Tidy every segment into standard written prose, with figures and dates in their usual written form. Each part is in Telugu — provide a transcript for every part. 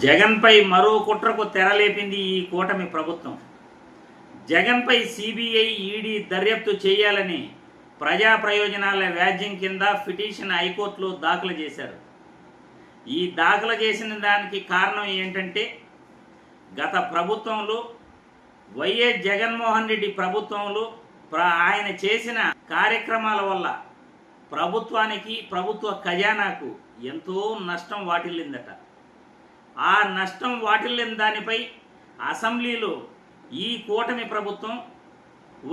జగన్పై మరో కుట్రకు తెరలేపింది ఈ కూటమి ప్రభుత్వం. జగన్పై సిబిఐ, ఈడీ దర్యాప్తు చేయాలని ప్రజా ప్రయోజనాల వ్యాజ్యం కింద పిటిషన్ హైకోర్టులో దాఖలు చేశారు. ఈ దాఖలు చేసిన దానికి కారణం ఏంటంటే, గత ప్రభుత్వంలో వైఎస్ జగన్మోహన్ రెడ్డి ప్రభుత్వంలో ఆయన చేసిన కార్యక్రమాల వల్ల ప్రభుత్వానికి, ప్రభుత్వ ఖజానాకు ఎంతో నష్టం వాటిల్లిందట. ఆ నష్టం వాటిల్లిన దానిపై అసెంబ్లీలో ఈ కూటమి ప్రభుత్వం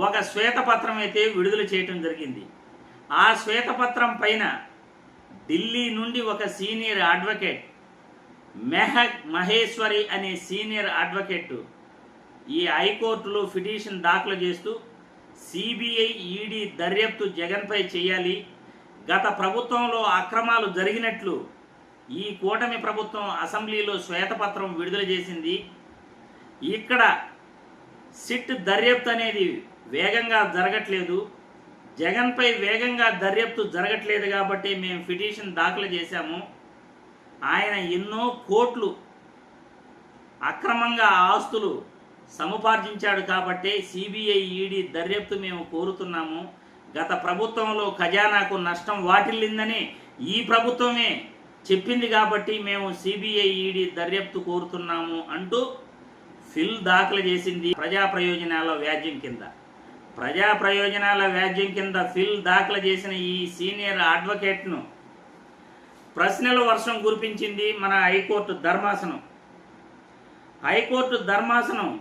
ఒక శ్వేతపత్రం అయితే విడుదల చేయటం జరిగింది. ఆ శ్వేతపత్రం పైన ఢిల్లీ నుండి ఒక సీనియర్ అడ్వకేట్ మెహక్ మహేశ్వరి అనే సీనియర్ అడ్వకేట్ ఈ హైకోర్టులో పిటిషన్ దాఖలు చేస్తూ సిబిఐ, ఈడీ దర్యాప్తు జగన్పై చేయాలి, గత ప్రభుత్వంలో అక్రమాలు జరిగినట్లు ఈ కూటమి ప్రభుత్వం అసెంబ్లీలో శ్వేతపత్రం విడుదల చేసింది. ఇక్కడ సిట్ దర్యాప్తు అనేది వేగంగా జరగట్లేదు, జగన్పై వేగంగా దర్యాప్తు జరగట్లేదు కాబట్టి మేము పిటిషన్ దాఖలు చేశాము. ఆయన ఎన్నో కోట్లు అక్రమంగా ఆస్తులు సముపార్జించాడు కాబట్టి సిబిఐ, ఈడీ దర్యాప్తు మేము కోరుతున్నాము. గత ప్రభుత్వంలో ఖజానాకు నష్టం వాటిల్లిందని ఈ ప్రభుత్వమే చెప్పింది కాబట్టి మేము సిబిఐ, ఈడీ దర్యాప్తు కోరుతున్నాము అంటూ ఫిల్ దాఖలు చేసింది. ప్రజా ప్రయోజనాల వ్యాజ్యం కింద ఫిల్ దాఖలు చేసిన ఈ సీనియర్ అడ్వకేట్ను ప్రశ్నల వర్షం కురిపించింది మన హైకోర్టు ధర్మాసనం.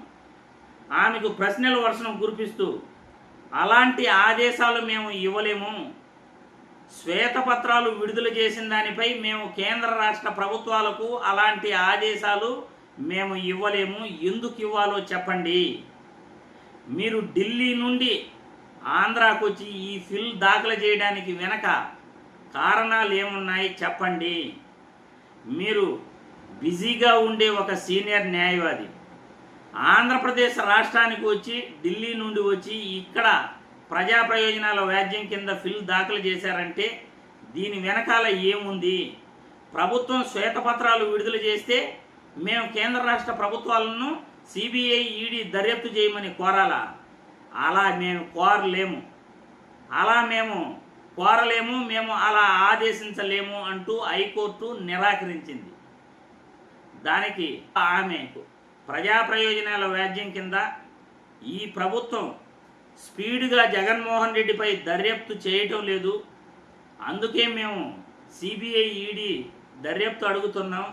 ఆమెకు ప్రశ్నల వర్షం కురిపిస్తూ, అలాంటి ఆదేశాలు మేము ఇవ్వలేము, శ్వేతపత్రాలు విడుదల చేసిన దానిపై మేము కేంద్ర రాష్ట్ర ప్రభుత్వాలకు అలాంటి ఆదేశాలు మేము ఇవ్వలేము, ఎందుకు ఇవ్వాలో చెప్పండి, మీరు ఢిల్లీ నుండి ఆంధ్రాకు వచ్చి ఈ ఫిల్ దాఖలు చేయడానికి వెనక కారణాలు ఏమున్నాయి చెప్పండి. మీరు బిజీగా ఉండే ఒక సీనియర్ న్యాయవాది ఆంధ్రప్రదేశ్ రాష్ట్రానికి వచ్చి ఢిల్లీ నుండి వచ్చి ఇక్కడ ప్రజా ప్రయోజనాల వ్యాజ్యం కింద ఫిల్ దాఖలు చేశారంటే దీని వెనకాల ఏముంది? ప్రభుత్వం శ్వేతపత్రాలు విడుదల చేస్తే మేము కేంద్ర రాష్ట్ర ప్రభుత్వాలను సిబిఐ, ఈడీ దర్యాప్తు చేయమని కోరాలా? అలా మేము కోరలేము, మేము అలా ఆదేశించలేము అంటూ హైకోర్టు నిరాకరించింది. దానికి ఆమెకు ప్రజా ప్రయోజనాల వ్యాజ్యం కింద ఈ ప్రభుత్వం స్పీడ్గా జగన్మోహన్ రెడ్డిపై దర్యాప్తు చేయటం లేదు, అందుకే మేము సిబిఐ, ఈడీ దర్యాప్తు అడుగుతున్నాం.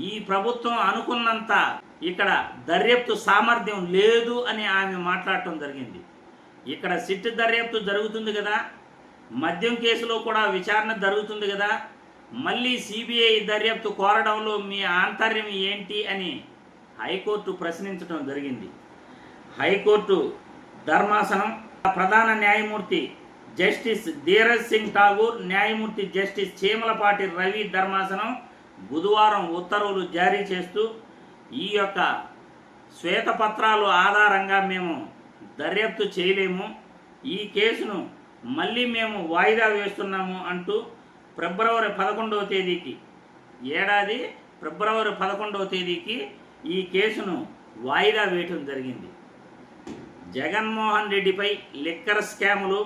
ఈ ప్రభుత్వం అనుకున్నంత ఇక్కడ దర్యాప్తు సామర్థ్యం లేదు అని ఆమె మాట్లాడటం జరిగింది. ఇక్కడ సిట్ దర్యాప్తు జరుగుతుంది కదా, మద్యం కేసులో కూడా విచారణ జరుగుతుంది కదా, మళ్ళీ సిబిఐ దర్యాప్తు కోరడంలో మీ ఆంతర్యం ఏంటి అని హైకోర్టు ప్రశ్నించడం జరిగింది. హైకోర్టు ధర్మాసనం ప్రధాన న్యాయమూర్తి జస్టిస్ ధీరజ్ సింగ్ ఠాగూర్, న్యాయమూర్తి జస్టిస్ చీమలపాటి రవి ధర్మాసనం బుధవారం ఉత్తర్వులు జారీ చేస్తూ ఈ యొక్క శ్వేతపత్రాలు ఆధారంగా మేము దర్యాప్తు చేయలేము, ఈ కేసును మళ్ళీ మేము వాయిదా వేస్తున్నాము అంటూ ఫిబ్రవరి 11వ తేదీకి ఈ కేసును వాయిదా వేయటం జరిగింది. జగన్మోహన్ రెడ్డిపై లిక్కర్ స్కాములు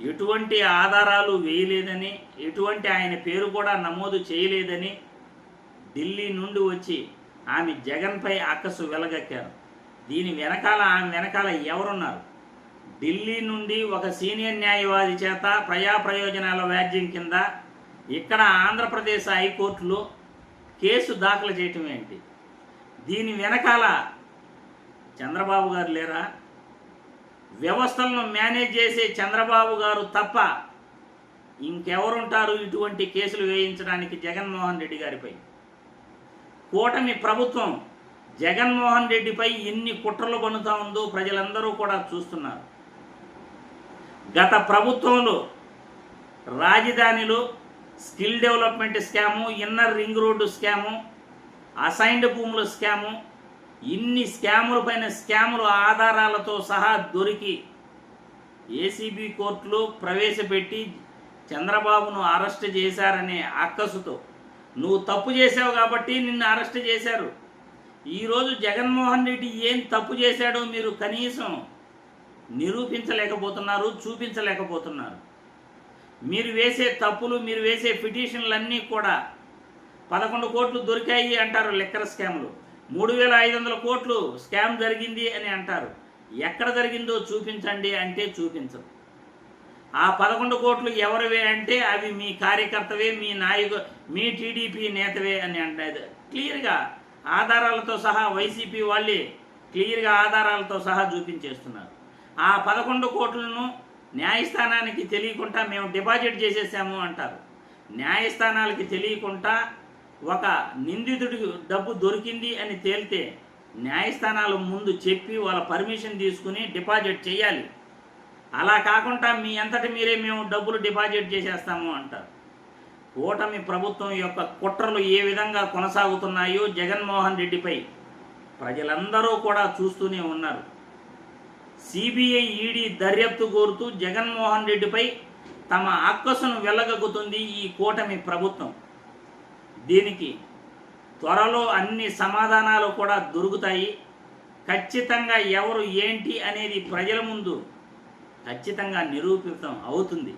ఎటువంటి ఆధారాలు వేయలేదని, ఎటువంటి ఆయన పేరు కూడా నమోదు చేయలేదని ఢిల్లీ నుండి వచ్చి ఆమె జగన్పై అక్కసు వెలగక్కారు. దీని వెనకాల ఆమె వెనకాల ఎవరున్నారు? ఢిల్లీ నుండి ఒక సీనియర్ న్యాయవాది చేత ప్రజా ప్రయోజనాల వ్యాజ్యం కింద ఇక్కడ ఆంధ్రప్రదేశ్ హైకోర్టులో కేసు దాఖలు చేయటం ఏంటి? దీని వెనకాల చంద్రబాబు గారు లేరా? వ్యవస్థలను మేనేజ్ చేసే చంద్రబాబు గారు తప్ప ఇంకెవరుంటారు ఇటువంటి కేసులు వేయించడానికి జగన్మోహన్ రెడ్డి గారిపై? కూటమి ప్రభుత్వం జగన్మోహన్ రెడ్డిపై ఎన్ని కుట్రలు పన్నుతా ఉందో ప్రజలందరూ కూడా చూస్తున్నారు. గత ప్రభుత్వంలో రాజధానిలో skill development scam, inner ring road scam, assigned భూముల స్కాము, ఇన్ని స్కాముల ఆధారాలతో సహా దొరికి ఏసీబీ కోర్టులో ప్రవేశపెట్టి చంద్రబాబును అరెస్ట్ చేశారనే అక్కసుతో నువ్వు తప్పు చేసావు కాబట్టి నిన్ను అరెస్ట్ చేశారు. ఈరోజు జగన్మోహన్ రెడ్డి ఏం తప్పు చేశాడో మీరు కనీసం నిరూపించలేకపోతున్నారు, చూపించలేకపోతున్నారు. మీరు వేసే తప్పులు, మీరు వేసే పిటిషన్లన్నీ కూడా 11 కోట్లు దొరికాయి అంటారు లిక్కర్ స్కామ్లు, 3,500 కోట్లు స్కామ్ జరిగింది అని అంటారు. ఎక్కడ జరిగిందో చూపించండి అంటే చూపించరు. ఆ 11 కోట్లు ఎవరివే అంటే అవి మీ కార్యకర్తవే, మీ టీడీపీ నేతవే అని అంటే క్లియర్గా ఆధారాలతో సహా వైసీపీ వాళ్ళే క్లియర్గా ఆధారాలతో సహా చూపించేస్తున్నారు. ఆ 11 కోట్లను న్యాయస్థానానికి తెలియకుండా మేము డిపాజిట్ చేసేసాము అంటారు. న్యాయస్థానాలకి తెలియకుండా ఒక నిందితుడికి డబ్బు దొరికింది అని తేలితే న్యాయస్థానాల ముందు చెప్పి వాళ్ళ పర్మిషన్ తీసుకుని డిపాజిట్ చేయాలి. అలా కాకుండా మీ అంతటి మీరే మేము డబ్బులు డిపాజిట్ చేసేస్తాము అంటారు. కూటమి ప్రభుత్వం యొక్క కుట్రలు ఏ విధంగా కొనసాగుతున్నాయో జగన్మోహన్ రెడ్డిపై ప్రజలందరూ కూడా చూస్తూనే ఉన్నారు. సిబిఐ, ఈడీ దర్యాప్తు కోరుతూ జగన్మోహన్ రెడ్డిపై తమ అక్కసును వెళ్ళగక్కుతుంది ఈ కూటమి ప్రభుత్వం. దీనికి త్వరలో అన్ని సమాధానాలు కూడా దొరుకుతాయి. ఖచ్చితంగా ఎవరు ఏంటి అనేది ప్రజల ముందు ఖచ్చితంగా నిరూపితం అవుతుంది.